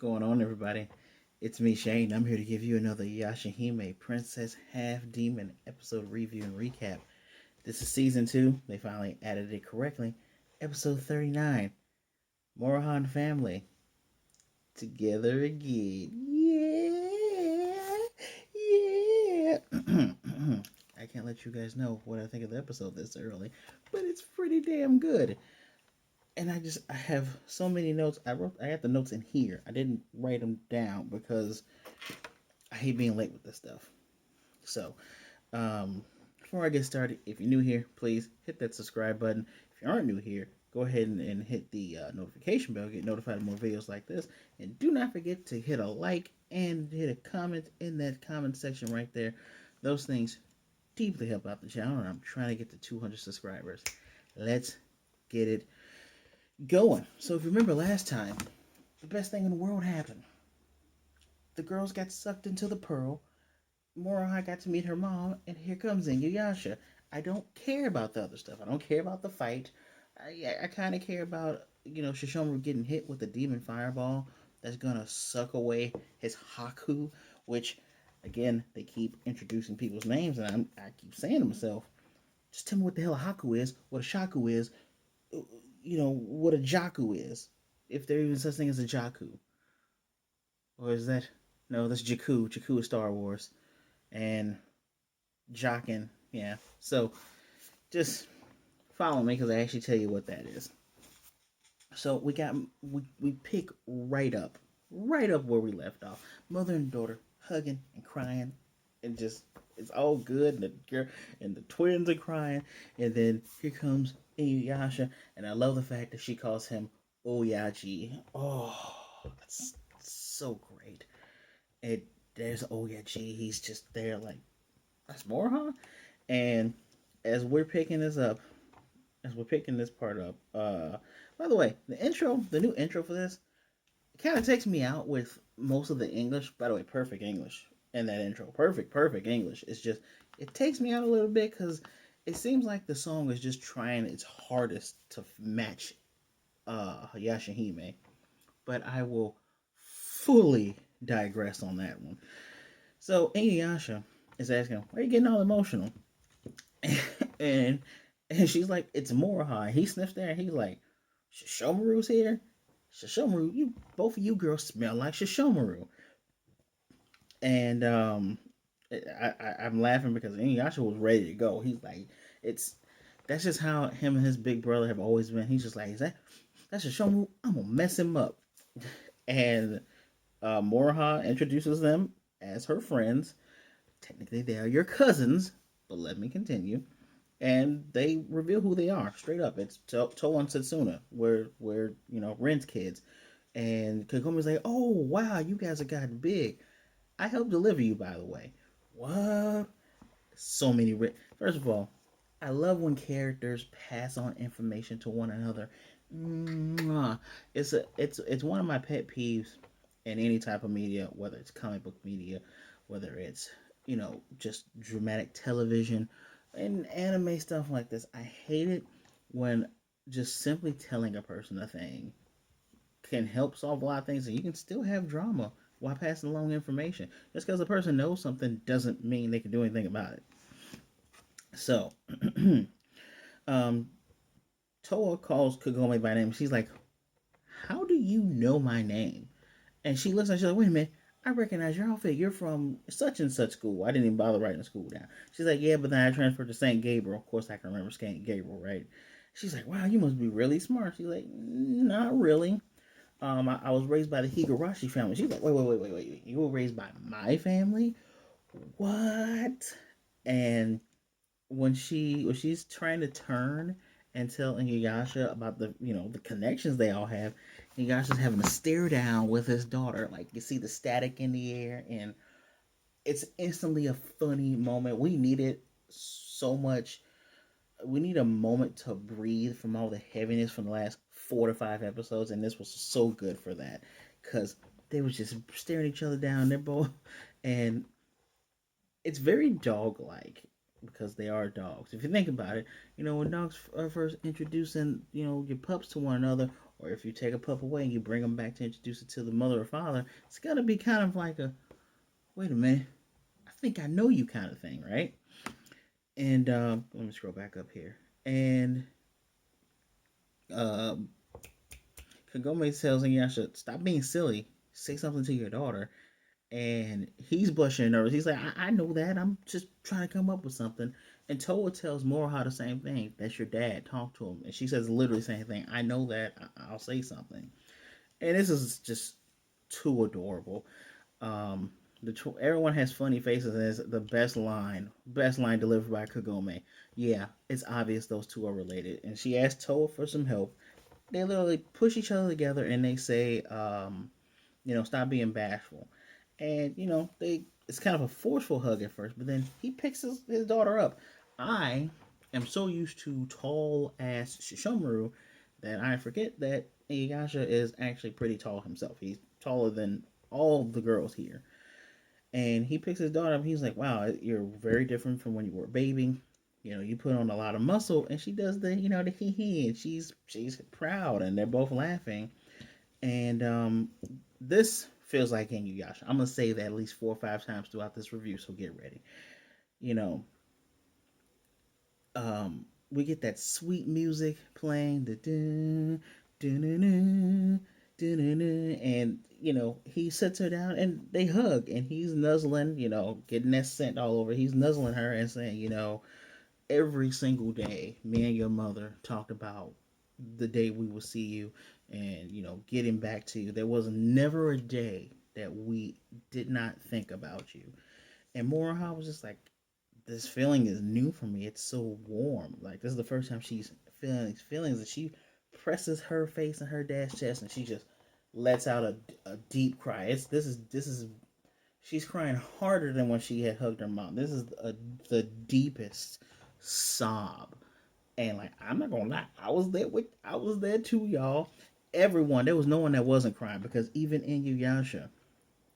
going on, everybody? It's me, Shane. I'm here to give you another Yashahime Princess Half Demon episode review and recap. This is season 2. They finally added it correctly. Episode 39. Moroha and family. Together again. Yeah! Yeah! I can't let you guys know what I think of the episode this early, but it's pretty damn good. And I have so many notes. I got the notes in here. I didn't write them down because I hate being late with this stuff. So, before I get started, if you're new here, please hit that subscribe button. If you aren't new here, go ahead and hit the notification bell, get notified of more videos like this. And do not forget to hit a like and hit a comment in that comment section right there. Those things deeply help out the channel, and I'm trying to get to 200 subscribers. Let's get it going. So if you remember last time, the best thing in the world happened. The girls got sucked into the pearl. Moroha got to meet her mom, and here comes Inuyasha. I don't care about the other stuff. I don't care about the fight. I kind of care about, Sesshomaru getting hit with the demon fireball that's going to suck away his Haku, which, again, they keep introducing people's names, and I keep saying to myself, just tell me what the hell a Haku is, what a Shaku is, what a Jaku is. If there even such thing as a Jaku. Or is that... No, that's Jakku. Jakku is Star Wars. And Jockin, yeah. So, just follow me because I actually tell you what that is. So, we pick right up where we left off. Mother and daughter hugging and crying. And just, it's all good. And the girl and the twins are crying. And then here comes Inuyasha. And I love the fact that she calls him Oyaji. Oh, that's so great. And there's Oyaji. He's just there like, that's more, huh? And as we're picking this up, as we're picking this part up, by the way, the new intro for this, it kind of takes me out with most of the English. By the way, perfect English in that intro. Perfect English. It's just, it takes me out a little bit because it seems like the song is just trying its hardest to match Yashahime. But I will fully digress on that one. So Inuyasha is asking, why are you getting all emotional? and and she's like, it's Moroha. He sniffs there and he's like, Sesshomaru's here? Sesshomaru, both of you girls smell like Sesshomaru. And I'm laughing because Inuyasha was ready to go. He's like, that's just how him and his big brother have always been. He's just like, that's Sesshomaru? I'm gonna mess him up. And Moroha introduces them as her friends. Technically, they are your cousins, but let me continue. And they reveal who they are straight up. It's Toa and Setsuna. We're Ren's kids. And Kagumi's like, oh wow, you guys have gotten big. I helped deliver you, by the way. What? So many. First of all, I love when characters pass on information to one another. It's one of my pet peeves in any type of media, whether it's comic book media, whether it's just dramatic television and anime stuff like this. I hate it when just simply telling a person a thing can help solve a lot of things, and you can still have drama while passing along information. Just because a person knows something doesn't mean they can do anything about it. So, Toa calls Kagome by name. She's like, "How do you know my name?" And she looks and she's like, "Wait a minute. I recognize your outfit. You're from such and such school." I didn't even bother writing the school down. She's like, "Yeah, but then I transferred to St. Gabriel." Of course, I can remember St. Gabriel, right? She's like, "Wow, you must be really smart." She's like, "Not really. I was raised by the Higurashi family." She's like, "Wait. You were raised by my family? What?" And when she's trying to turn and tell Inuyasha about the connections they all have, Inuyasha's having a stare down with his daughter. Like, you see the static in the air, and it's instantly a funny moment. We need it so much. We need a moment to breathe from all the heaviness from the last 4 to 5 episodes, and this was so good for that because they was just staring each other down. They're both, and it's very dog-like because they are dogs. If you think about it, when dogs are first introducing, your pups to one another, or if you take a pup away and you bring them back to introduce it to the mother or father, it's gonna be kind of like a wait a minute, I think I know you kind of thing, right? And let me scroll back up here. And um, Kagome tells Inuyasha, "Stop being silly. Say something to your daughter." And he's blushing nervous. He's like, I know that. I'm just trying to come up with something." And Toa tells Moroha the same thing. "That's your dad. Talk to him." And she says literally the same thing. "I know that. I'll say something." And this is just too adorable. Um, everyone has funny faces, and it's the best line delivered by Kagome. "Yeah, it's obvious those two are related." And she asks Toa for some help. They literally push each other together, and they say, "Stop being bashful." And they it's kind of a forceful hug at first, but then he picks his daughter up. I am so used to tall ass Sesshomaru that I forget that Inuyasha is actually pretty tall himself. He's taller than all the girls here. And he picks his daughter up. He's like, "Wow, you're very different from when you were a baby. You put on a lot of muscle." And she does the hee hee, and she's proud, and they're both laughing. And this feels like Inuyasha. I'm gonna say that at least 4 or 5 times throughout this review, so get ready. You know, we get that sweet music playing, the dun, dun, dun, dun, dun, dun, and he sits her down and they hug, and he's nuzzling, getting that scent all over. He's nuzzling her and saying, every single day, me and your mother talked about the day we will see you, and getting back to you. There was never a day that we did not think about you. And Moroha was just like, this feeling is new for me. It's so warm. Like, this is the first time she's feeling these feelings, and she presses her face in her dad's chest, and she just lets out a deep cry. This is she's crying harder than when she had hugged her mom. This is the deepest sob. And like, I'm not gonna lie, I was there too, y'all. Everyone, there was no one that wasn't crying, because even Inuyasha,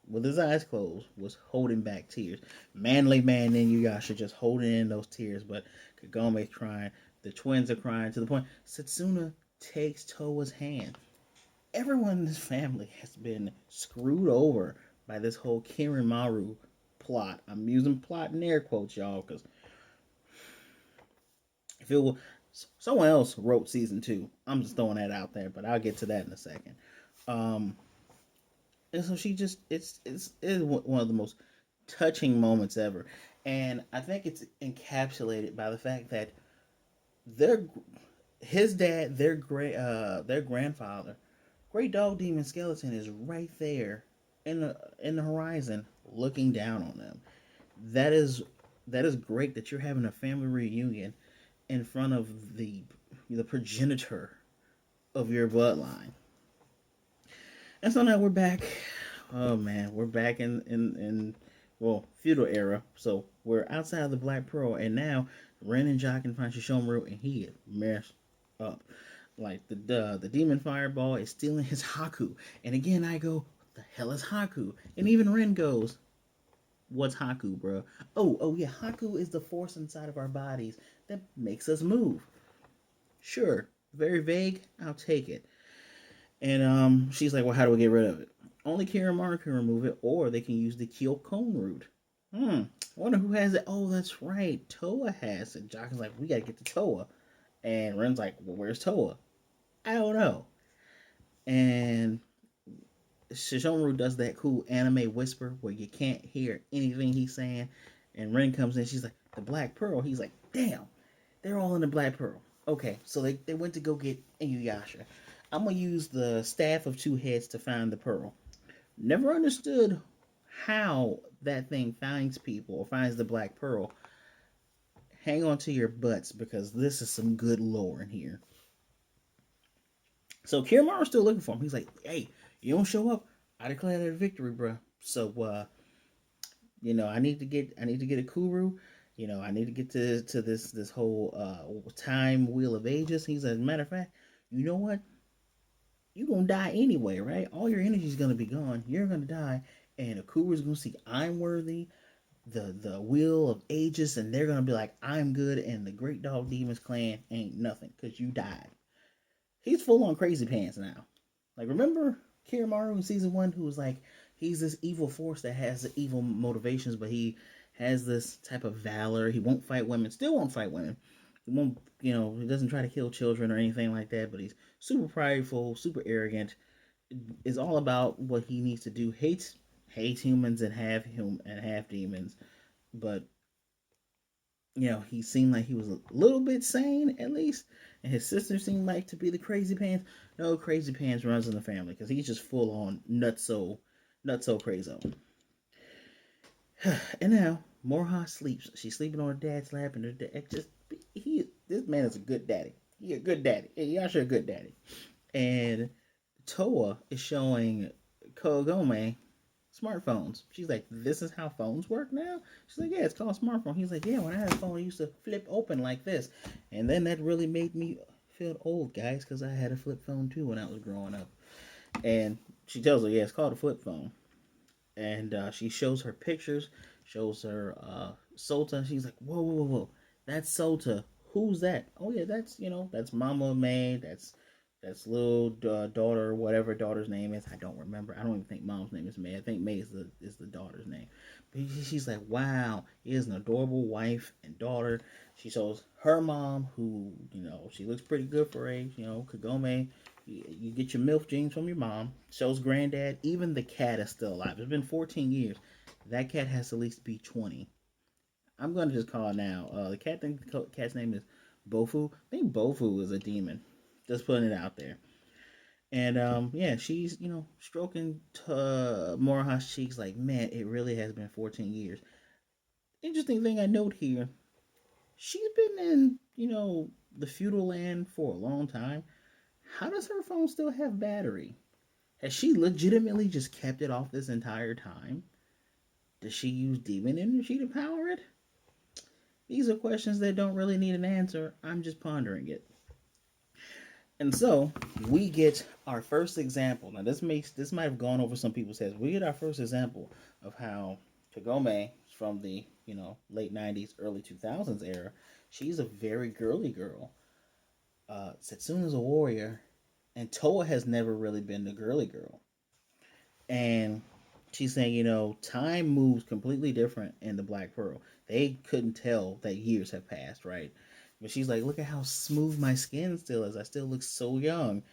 with his eyes closed, was holding back tears. Manly man Inuyasha just holding in those tears, but Kagome's crying. The twins are crying to the point Setsuna takes Towa's hand. Everyone in this family has been screwed over by this whole Kirinmaru plot. I'm using plot in air quotes, y'all, because if it were someone else wrote season 2, I'm just throwing that out there, but I'll get to that in a second. Um, and so she just it's one of the most touching moments ever, and I think it's encapsulated by the fact that their his dad, their grandfather, Great Dog Demon Skeleton, is right there in the horizon, looking down on them. That is that is great that you're having a family reunion in front of the progenitor of your bloodline. And so now we're back. Oh man, we're back in well, feudal era. So we're outside of the Black Pearl, and now Ren and Jock can find Sesshomaru, and he is messed up. Like the demon fireball is stealing his Haku. And again I go, what the hell is Haku? And even Ren goes, what's Haku, bro? Oh yeah, Haku is the force inside of our bodies that makes us move. Sure, very vague. I'll take it. And she's like, well, how do we get rid of it? Only Kirinmaru can remove it, or they can use the Kyokon root. I wonder who has it. Oh, that's right. Toa has it. Jock is like, we gotta get to Toa. And Ren's like, well, where's Toa? I don't know. And Sesshomaru does that cool anime whisper where you can't hear anything he's saying. And Ren comes in. She's like, the Black Pearl. He's like, damn, they're all in the Black Pearl. Okay, so they went to go get Inuyasha. I'm gonna use the staff of two heads to find the pearl. Never understood how that thing finds people or finds the Black Pearl. Hang on to your butts, because this is some good lore in here. So Kirinmaru's still looking for him. He's like, hey, you don't show up, I declare that a victory, bro. So I need to get a Kuru. I need to get to this whole time wheel of ages. He's as a matter of fact, you know what? You're gonna die anyway, right? All your energy's gonna be gone. You're gonna die, and Akuru's gonna see I'm worthy, the wheel of ages, and they're gonna be like, I'm good, and the Great Dog Demons clan ain't nothing because you died. he's full on crazy pants now. Like, remember Kirinmaru in season 1, who was like, he's this evil force that has evil motivations, but he has this type of valor. He won't fight women, still won't fight women. He won't, he doesn't try to kill children or anything like that, but he's super prideful, super arrogant. Is all about what he needs to do. Hates humans and half demons, but he seemed like he was a little bit sane at least, and his sister seemed like to be the crazy pants. No, crazy pants runs in the family because he's just full on nutso crazy. And now Moroha sleeps. She's sleeping on her dad's lap, and her dad this man is a good daddy. He a good daddy. Hey, Yasha a good daddy. And Toa is showing Kogome smartphones. She's like, this is how phones work now? She's like, yeah, it's called a smartphone. He's like, yeah, when I had a phone, I used to flip open like this. And then that really made me feel old, guys, because I had a flip phone too when I was growing up. And she tells her, yeah, it's called a flip phone. And she shows her pictures, shows her Sota. She's like, whoa. That's Sota. Who's that? Oh, yeah, that's Mama May. That's little daughter, whatever daughter's name is. I don't remember. I don't even think mom's name is May. I think May is the daughter's name. But she's like, wow, he is an adorable wife and daughter. She shows her mom, who, she looks pretty good for her age. Kagome, you get your MILF genes from your mom. Shows granddad. Even the cat is still alive. It's been 14 years. That cat has to at least be 20. I'm going to just call it now. The cat's name is Bofu. I think Bofu is a demon. Just putting it out there. And she's stroking Moroha's cheeks like, man, it really has been 14 years. Interesting thing I note here, she's been in the feudal land for a long time. How does her phone still have battery? Has she legitimately just kept it off this entire time? Does she use demon energy to power it? These are questions that don't really need an answer. I'm just pondering it. And so we get our first example. Now this might have gone over some people's heads. We get our first example of how Kagome from the late 90s, early 2000s era, she's a very girly girl. Setsuna's a warrior, and Toa has never really been the girly girl. And she's saying, time moves completely different in the Black Pearl. They couldn't tell that years have passed, right? But she's like, look at how smooth my skin still is. I still look so young.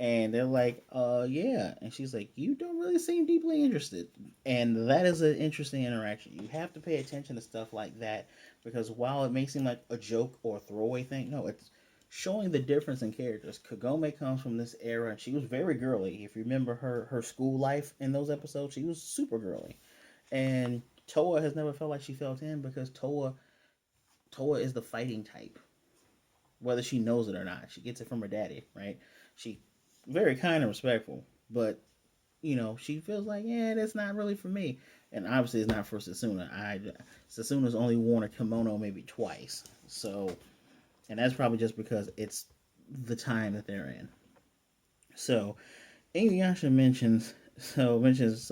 And they're like, yeah. And she's like, you don't really seem deeply interested. And that is an interesting interaction. You have to pay attention to stuff like that because while it may seem like a joke or a throwaway thing, no, it's showing the difference in characters. Kagome comes from this era, and she was very girly. If you remember her school life in those episodes, she was super girly. And Toa has never felt like she felt in because Toa is the fighting type, whether she knows it or not. She gets it from her daddy, right? She very kind and respectful, but she feels like, yeah, that's not really for me. And obviously, it's not for Sessuna. Sessuna's only worn a kimono maybe twice, so, and that's probably just because it's the time that they're in. So, Inuyasha mentions. So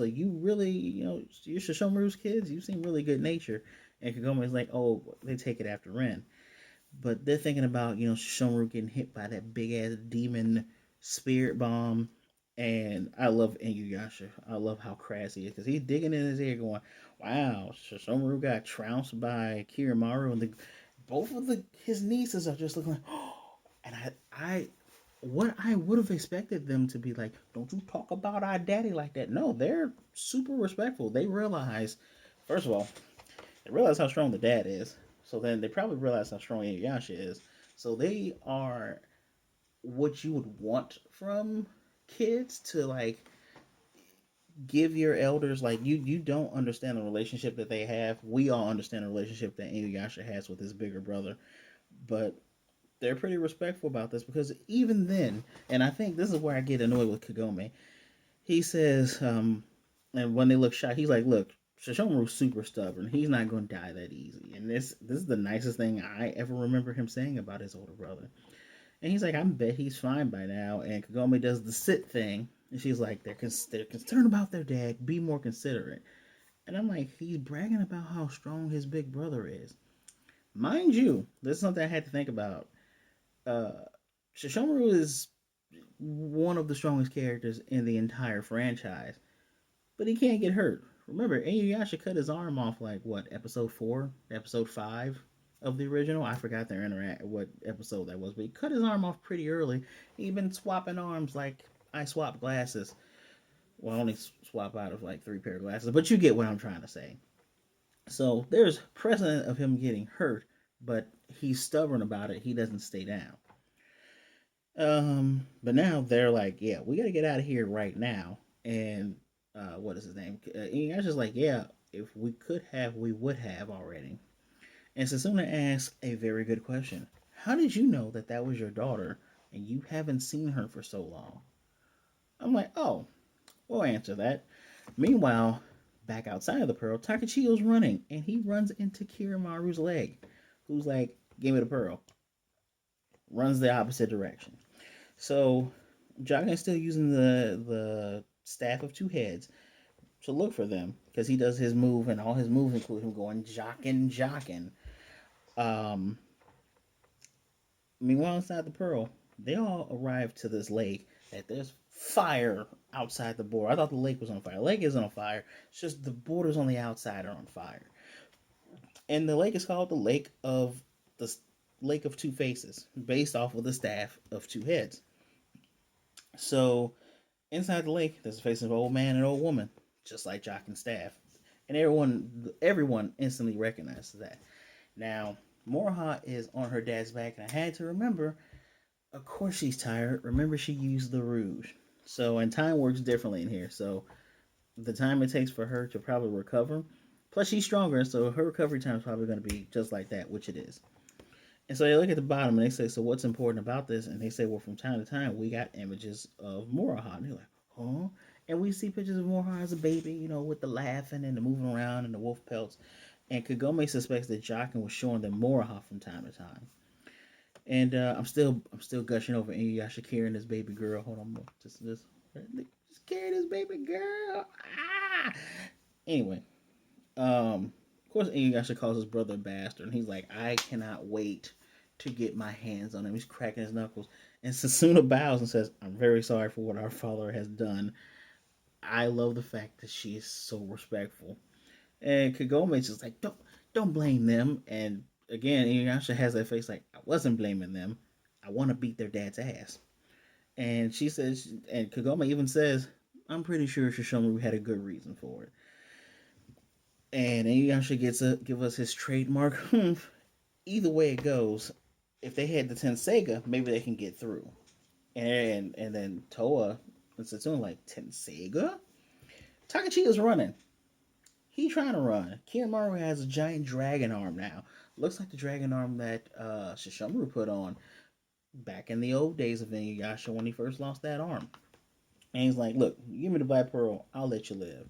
you really, you're Sesshomaru's kids. You seem really good natured. And Kagome is like, oh, they take it after Ren. But they're thinking about, Sesshomaru getting hit by that big ass demon spirit bomb. And I love Inuyasha. I love how crass he is because he's digging in his ear, going, "Wow, Sesshomaru got trounced by Kirinmaru, and both of his nieces are just looking like, oh." And what I would have expected them to be like, don't you talk about our daddy like that. No, they're super respectful. They realize, first of all, they realize how strong the dad is. So then they probably realize how strong Inuyasha is. So they are what you would want from kids to like give your elders, like you don't understand the relationship that they have. We all understand the relationship that Inuyasha has with his bigger brother. But they're pretty respectful about this because even then, and I think this is where I get annoyed with Kagome. He says, and when they look shocked, he's like, "Look, Sesshomaru's super stubborn. He's not going to die that easy." And this is the nicest thing I ever remember him saying about his older brother. And he's like, "I bet he's fine by now." And Kagome does the sit thing, and she's like, "They're concerned about their dad. Be more considerate." And I'm like, he's bragging about how strong his big brother is. Mind you, this is something I had to think about. uh Sesshomaru is one of the strongest characters in the entire franchise, but he can't get hurt. Remember, Inuyasha cut his arm off like what, episode 4, episode 5 of the original. I forgot their interact what episode that was, but he cut his arm off pretty early. He been swapping arms like I swap glasses. Well, I only swap out of like 3 pair of glasses, but you get what I'm trying to say. So there's precedent of him getting hurt, but he's stubborn about it. He doesn't stay down. But now they're like, yeah, we got to get out of here right now. And what is his name? Inuyasha's just like, yeah, if we could have, we would have already. And Sasuna asks a very good question. How did you know that that was your daughter and you haven't seen her for so long? I'm like, oh, we'll answer that. Meanwhile, back outside of the pearl, Takachiyo's running and he runs into Kirinmaru's leg, who's like, give me the pearl. Runs the opposite direction. So Joggin is still using the staff of 2 heads to look for them because he does his move, and all his moves include him going jocking. Um, Meanwhile, inside the pearl, they all arrive to this lake. That there's fire outside the border. I thought the lake was on fire. The lake isn't on fire. It's just the borders on the outside are on fire. And the lake is called the Lake of Two Faces, based off of the staff of 2 heads. So inside the lake, there's a face of an old man and old woman, just like Jock and Staff, and everyone instantly recognizes that. Now, Moroha is on her dad's back, and I had to remember. Of course, she's tired. Remember, she used the rouge. So, and time works differently in here. So, the time it takes for her to probably recover. Plus, she's stronger, so her recovery time is probably going to be just like that, which it is. And so they look at the bottom and they say, so what's important about this? And they say, well, from time to time, we got images of Moroha. And they're like, huh? And we see pictures of Moroha as a baby, with the laughing and the moving around and the wolf pelts. And Kagome suspects that Jockin was showing them Moroha from time to time. And I'm still gushing over Inuyasha carrying this baby girl. Hold on, just carry this baby girl. Ah! Anyway, of course, Inuyasha calls his brother a bastard, and he's like, I cannot wait to get my hands on him. He's cracking his knuckles. And Sasuna bows and says, I'm very sorry for what our father has done. I love the fact that she is so respectful. And Kagome's just like, don't blame them. And again, Inuyasha has that face like, I wasn't blaming them. I want to beat their dad's ass. And she says, and Kagome even says, I'm pretty sure Sesshomaru had a good reason for it. And Inuyasha gets to give us his trademark. Either way it goes, if they had the Tenseiga, maybe they can get through. And then Toa and Satsuma like, Tenseiga? Takachiya's running. He trying to run. Kirinmaru has a giant dragon arm now. Looks like the dragon arm that Sesshomaru put on back in the old days of Inuyasha when he first lost that arm. And he's like, look, give me the Black Pearl, I'll let you live.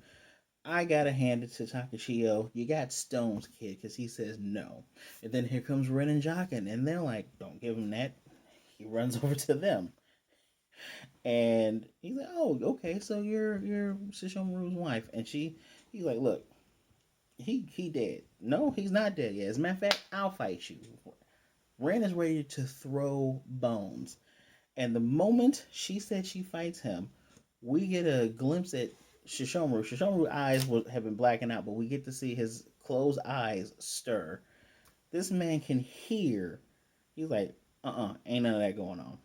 I gotta hand it to Takachiyo. You got stones, kid, because he says no. And then here comes Ren and Jockin, and they're like, don't give him that. He runs over to them. And he's like, oh, okay, so you're Sesshomaru's wife. And he's like, look, he dead. No, he's not dead yet. As a matter of fact, I'll fight you. Ren is ready to throw bones. And the moment she said she fights him, we get a glimpse at Sesshomaru. Sesshomaru's eyes have been blacking out, but we get to see his closed eyes stir. This man can hear. He's like, ain't none of that going on.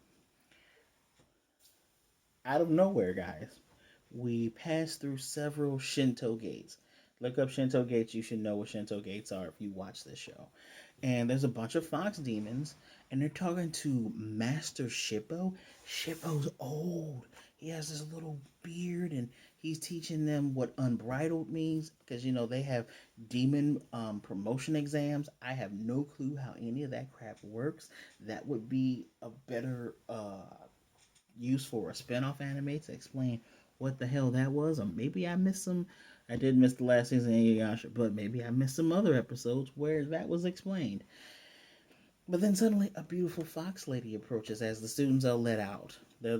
Out of nowhere, guys, we pass through several Shinto gates. Look up Shinto gates. You should know what Shinto gates are if you watch this show. And there's a bunch of fox demons, and they're talking to Master Shippo. Shippo's old. He has this little beard, and he's teaching them what unbridled means, because, they have demon promotion exams. I have no clue how any of that crap works. That would be a better use for a spinoff anime to explain what the hell that was. Or maybe I missed some. I did miss the last season of Inuyasha, but maybe I missed some other episodes where that was explained. But then suddenly a beautiful fox lady approaches as the students are let out. They're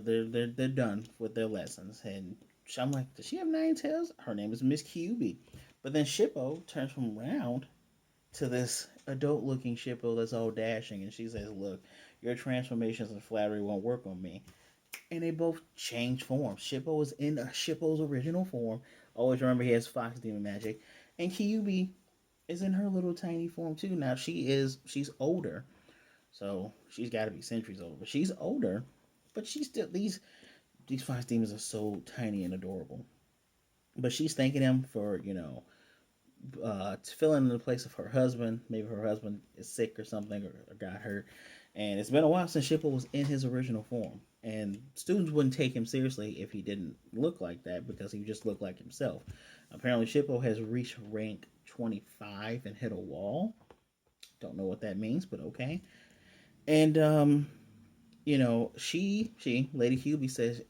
done with their lessons. And I'm like, does she have 9 tails? Her name is Miss Kyubi. But then Shippo turns from round to this adult-looking Shippo that's all dashing. And she says, look, your transformations and flattery won't work on me. and they both change forms. Shippo is in Shippo's original form. Always remember he has Fox Demon magic, and Kyuubi is in her little tiny form too. Now she's older, so she's got to be centuries older. But she's older, but she's still these Fox Demons are so tiny and adorable. But she's thanking him for filling in the place of her husband. Maybe her husband is sick or something, or got hurt. And it's been a while since Shippo was in his original form. And students wouldn't take him seriously if he didn't look like that because he just looked like himself. Apparently, Shippo has reached rank 25 and hit a wall. Don't know what that means, but okay. And Lady Hubie says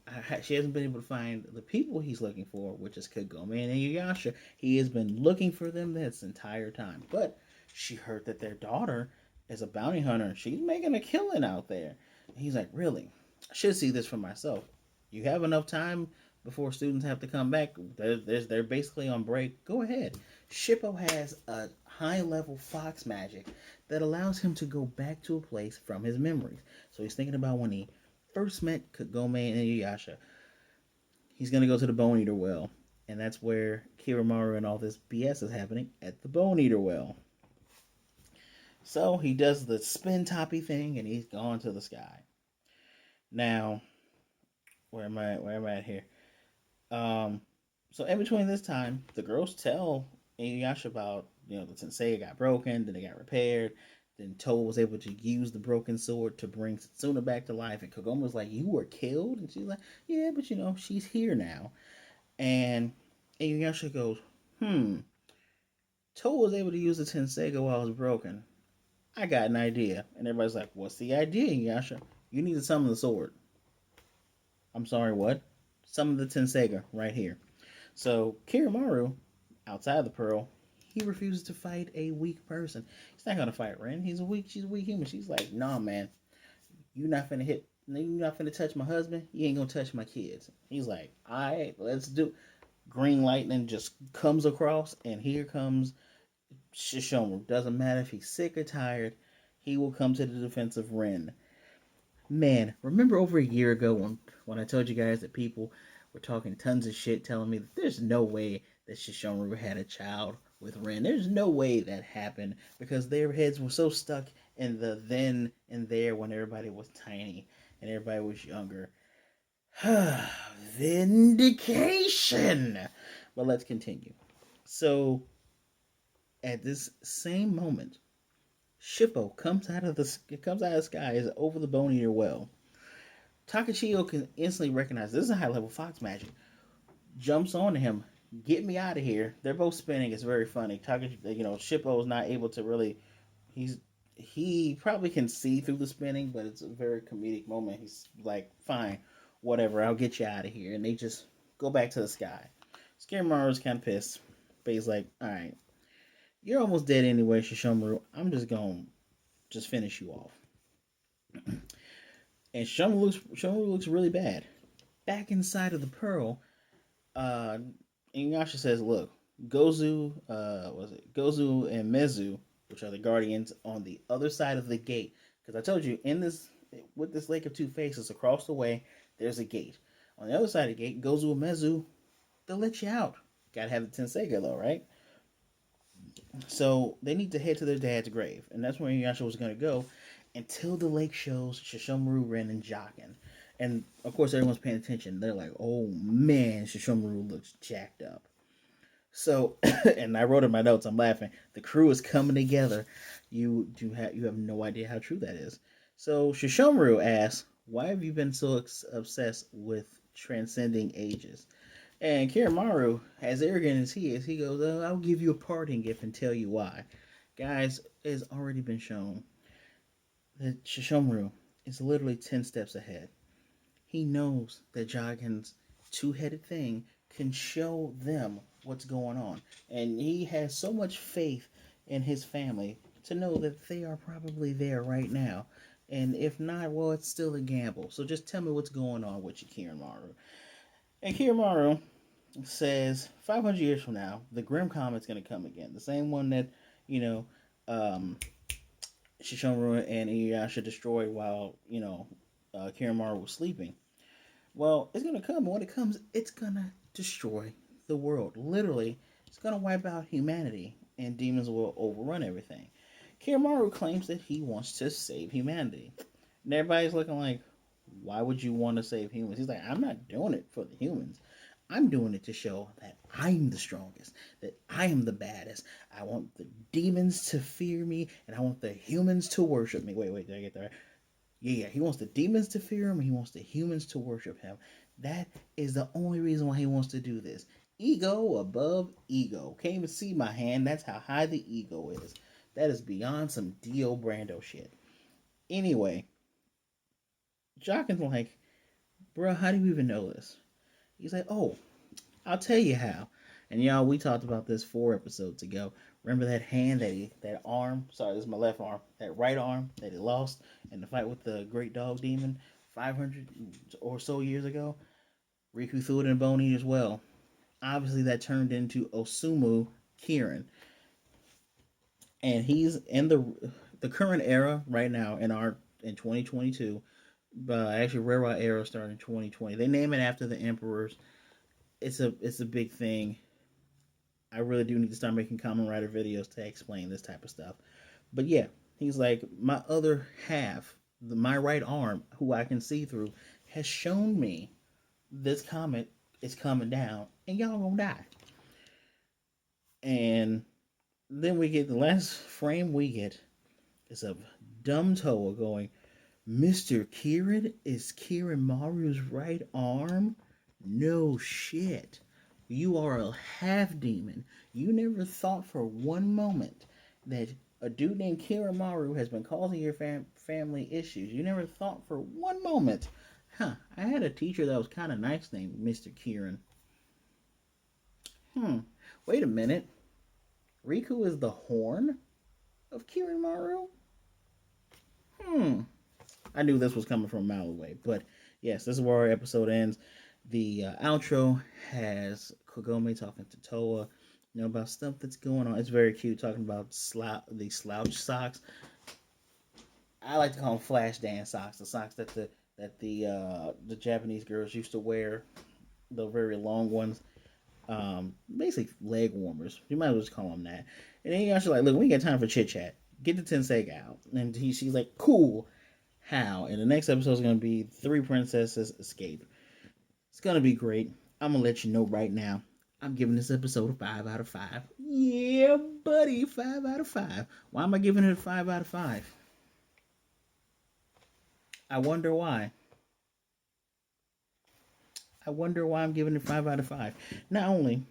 she hasn't been able to find the people he's looking for, which is Kagome and Inuyasha. He has been looking for them this entire time, but she heard that their daughter is a bounty hunter. She's making a killing out there. And he's like, really? I should see this for myself. You have enough time before students have to come back. They're basically on break. Go ahead. Shippo has a high level fox magic that allows him to go back to a place from his memories. So he's thinking about when he first met Kagome and Inuyasha. He's going to go to the Bone Eater Well. And that's where Kirinmaru and all this BS is happening at the Bone Eater Well. So he does the spin toppy thing and he's gone to the sky. Now, where am I at here? So in between this time, the girls tell Inuyasha about the Tensei got broken, then it got repaired. Then Toa was able to use the broken sword to bring Setsuna back to life. And Kagome was like, "You were killed?" And she's like, "Yeah, but she's here now." And Inuyasha goes, Toa was able to use the Tenseiga while it was broken. I got an idea. And everybody's like, "What's the idea, Inuyasha?" "You need to summon the sword." "I'm sorry, what?" "Summon the Tenseiga right here." So Kirinmaru, outside the pearl, he refuses to fight a weak person. He's not gonna fight Ren. She's a weak human. She's like, "Nah, man, you not finna touch my husband. You ain't gonna touch my kids." He's like, "Alright, let's do." Green lightning just comes across, and here comes Sesshomaru. Doesn't matter if he's sick or tired, he will come to the defense of Ren. Man, remember over a year ago when I told you guys that people were talking tons of shit, telling me that there's no way that Sesshomaru had a child with Ren. There's no way that happened because their heads were so stuck in the then and there when everybody was tiny and everybody was younger. Vindication. But let's continue. So at this same moment, Shippo comes out of the sky, is over the Bone Eater Well. Takachiyo can instantly recognize this is a high level fox magic. Jumps onto him. "Get me out of here." They're both spinning. It's very funny. Shippo is not able to really. He probably can see through the spinning, but it's a very comedic moment. He's like, "Fine, whatever. I'll get you out of here." And they just go back to the sky. Scaramouro's kind of pissed, but he's like, "All right, you're almost dead anyway, Sesshomaru. I'm just gonna finish you off." And Sesshomaru looks really bad. Back inside of the pearl, Inuyasha says, "Look, Gozu and Mezu, which are the guardians on the other side of the gate." Because I told you, with this Lake of Two Faces across the way, there's a gate. On the other side of the gate, Gozu and Mezu, they'll let you out. Gotta have the Tenseiga though, right? So they need to head to their dad's grave, and that's where Inuyasha was gonna go until the lake shows Sesshomaru, Ren, and Jaken. And of course, everyone's paying attention. They're like, "Oh man, Sesshomaru looks jacked up." So, and I wrote in my notes, I'm laughing. The crew is coming together. You have no idea how true that is. So Sesshomaru asks, "Why have you been so obsessed with transcending ages?" And Kirinmaru, as arrogant as he is, he goes, "I'll give you a parting gift and tell you why." Guys, it has already been shown that Sesshomaru is literally 10 steps ahead. He knows that Jagen's two-headed thing can show them what's going on. And he has so much faith in his family to know that they are probably there right now. And if not, well, it's still a gamble. So just tell me what's going on with you, Kirinmaru. And Kirinmaru says 500 years from now, the Grim Comet's going to come again. The same one that, Sesshomaru and Inuyasha destroyed while, Kirinmaru was sleeping. Well, it's gonna come, and when it comes, it's gonna destroy the world. Literally, it's gonna wipe out humanity, and demons will overrun everything. Kirinmaru claims that he wants to save humanity. And everybody's looking like, why would you want to save humans? He's like, I'm not doing it for the humans. I'm doing it to show that I'm the strongest, that I am the baddest. I want the demons to fear me, and I want the humans to worship me. Wait, did I get that right? Yeah. He wants the demons to fear him, and he wants the humans to worship him. That is the only reason why he wants to do this. Ego above ego. Can't even see my hand. That's how high the ego is. That is beyond some Dio Brando shit. Anyway, Jockin's like, bro, how do you even know this? He's like, oh, I'll tell you how. And y'all, we talked about this 4 episodes ago. Remember that hand that arm? Sorry, this is my left arm. That right arm that he lost in the fight with the Great Dog Demon 500 or so years ago. Riku threw it in Boni as well. Obviously, that turned into Osumu Kirin, and he's in the current era right now in 2022. Actually, Rera era started in 2020. They name it after the emperors. It's a big thing. I really do need to start making Kamen Rider videos to explain this type of stuff. But yeah, he's like, my other half, my right arm, who I can see through, has shown me this comet is coming down, and y'all gonna die. And then we get the last frame we get is of dumb Toa going, Mr. Kirin is Kirinmaru's right arm? No shit. You are a half demon. You never thought for one moment that a dude named Kirinmaru has been causing your family issues. You never thought for one moment, I had a teacher that was kind of nice named Mr. Kirin. Wait a minute. Riku is the horn of Kirinmaru? I knew this was coming from a mile away, but yes, this is where our episode ends. The outro has Kagome talking to Toa, about stuff that's going on. It's very cute, talking about the slouch socks. I like to call them flash dance socks, the socks that the Japanese girls used to wear, the very long ones. Basically leg warmers. You might as well just call them that. And then you're like, look, we ain't got time for chit chat. Get the Tenseiga out. And she's like, cool. How? And the next episode is going to be 3 princesses escape. It's going to be great. I'm going to let you know right now. I'm giving this episode a 5 out of 5. Yeah, buddy, 5 out of 5. Why am I giving it a 5 out of 5? I wonder why. I'm giving it 5 out of 5. Not only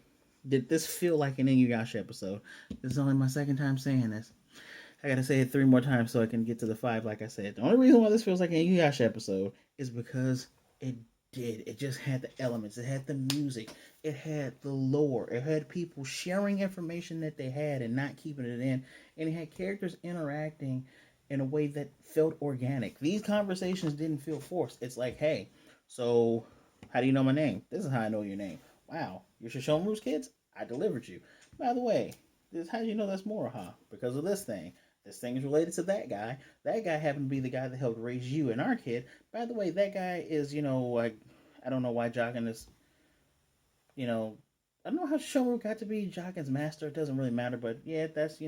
did this feel like an Inuyasha episode, this is only my second time saying this. I gotta say it 3 more times so I can get to the 5, like I said. The only reason why this feels like an Inuyasha episode is because it did. It just had the elements. It had the music. It had the lore. It had people sharing information that they had and not keeping it in. And it had characters interacting in a way that felt organic. These conversations didn't feel forced. It's like, hey, so how do you know my name? This is how I know your name. Wow, you're Sesshomaru's kids? I delivered you. By the way, how do you know that's Moroha? Because of this thing. This thing is related to that guy. That guy happened to be the guy that helped raise you and our kid. By the way, that guy is, like, I don't know why Jocken is, I don't know how Shomaru got to be Jocken's master. It doesn't really matter, but yeah, that's,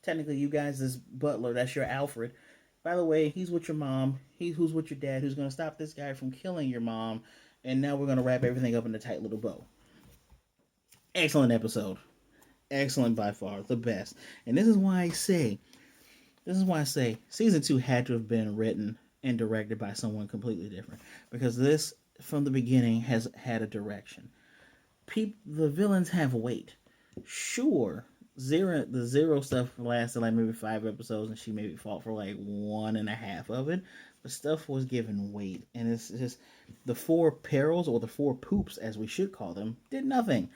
technically you guys is butler. That's your Alfred. By the way, he's with your mom. Who's with your dad, who's going to stop this guy from killing your mom. And now we're going to wrap everything up in a tight little bow. Excellent episode. Excellent by far. The best. And this is why I say season 2 had to have been written and directed by someone completely different. Because this, from the beginning, has had a direction. The villains have weight. Sure, the Zero stuff lasted like maybe 5 episodes, and she maybe fought for like 1.5 of it. But stuff was given weight, and it's just the 4 perils, or the 4 poops, as we should call them, did nothing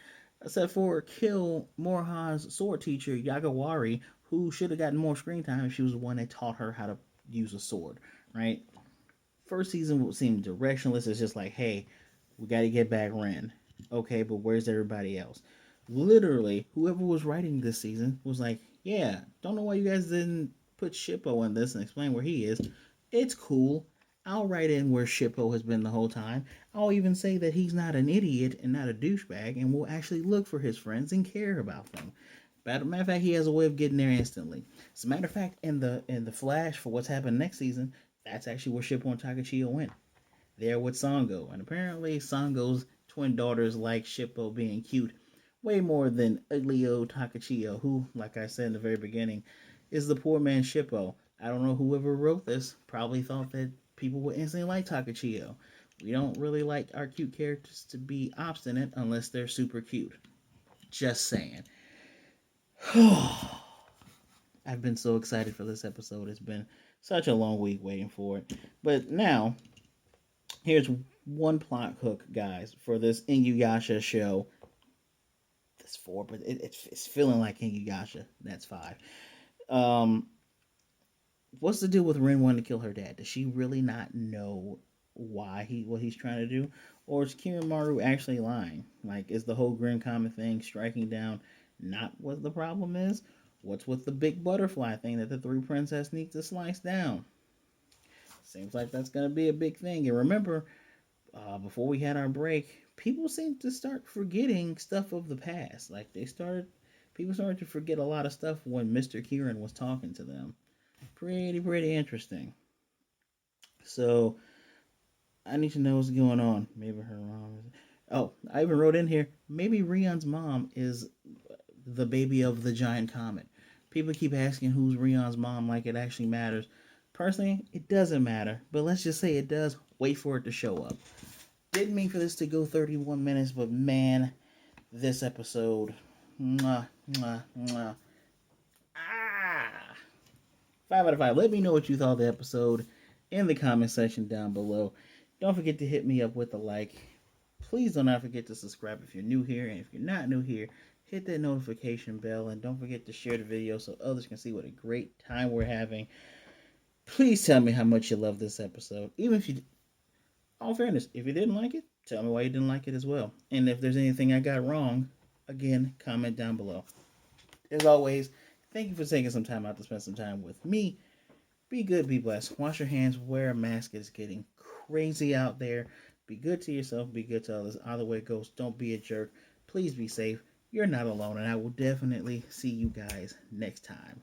except for kill Moroha's sword teacher Yagawari, who should have gotten more screen time if she was the one that taught her how to use a sword. Right? First season seemed directionless. It's just like, hey, we got to get back Ren. Okay, but where's everybody else? Literally, whoever was writing this season was like, yeah, don't know why you guys didn't put Shippo in this and explain where he is. It's cool. I'll write in where Shippo has been the whole time. I'll even say that he's not an idiot and not a douchebag and will actually look for his friends and care about them. Matter of fact, he has a way of getting there instantly. As a matter of fact, in the flash for what's happened next season, that's actually where Shippo and Takachiyo went. There with Sango. And apparently Sango's twin daughters like Shippo being cute way more than ugly old Takachiyo, who, like I said in the very beginning, is the poor man Shippo. I don't know whoever wrote this probably thought that people would instantly like Takachiyo. We don't really like our cute characters to be obstinate unless they're super cute. Just saying. I've been so excited for this episode. It's been such a long week waiting for it. But now, here's one plot hook, guys, for this Inuyasha show. That's four, but it's feeling like Inuyasha. That's five. Um, what's the deal with Rin wanting to kill her dad? Does she really not know what he's trying to do, or is Kirinmaru actually lying? Like, is the whole Grim Comet thing striking down not what the problem is? What's with the big butterfly thing that the three princesses need to slice down? Seems like that's gonna be a big thing. And remember, before we had our break, people seem to start forgetting stuff of the past. Like people started to forget a lot of stuff when Mr. Kirin was talking to them. Pretty interesting. So I need to know what's going on. Maybe her mom is. Oh, I even wrote in here. Maybe Rion's mom is the baby of the giant comet. People keep asking who's Rion's mom, like it actually matters. Personally, it doesn't matter. But let's just say it does. Wait for it to show up. Didn't mean for this to go 31 minutes, but man, this episode. Mwah, mwah, mwah. Ah! 5 out of 5. Let me know what you thought of the episode in the comment section down below. Don't forget to hit me up with a like. Please do not forget to subscribe if you're new here. And if you're not new here, hit that notification bell. And don't forget to share the video so others can see what a great time we're having. Please tell me how much you love this episode. Even if you, all fairness, if you didn't like it, tell me why you didn't like it as well. And if there's anything I got wrong, again, comment down below. As always, thank you for taking some time out to spend some time with me. Be good, be blessed. Wash your hands, wear a mask. It's getting crazy out there. Be good to yourself, be good to others. Either way it goes, don't be a jerk. Please be safe. You're not alone, and I will definitely see you guys next time.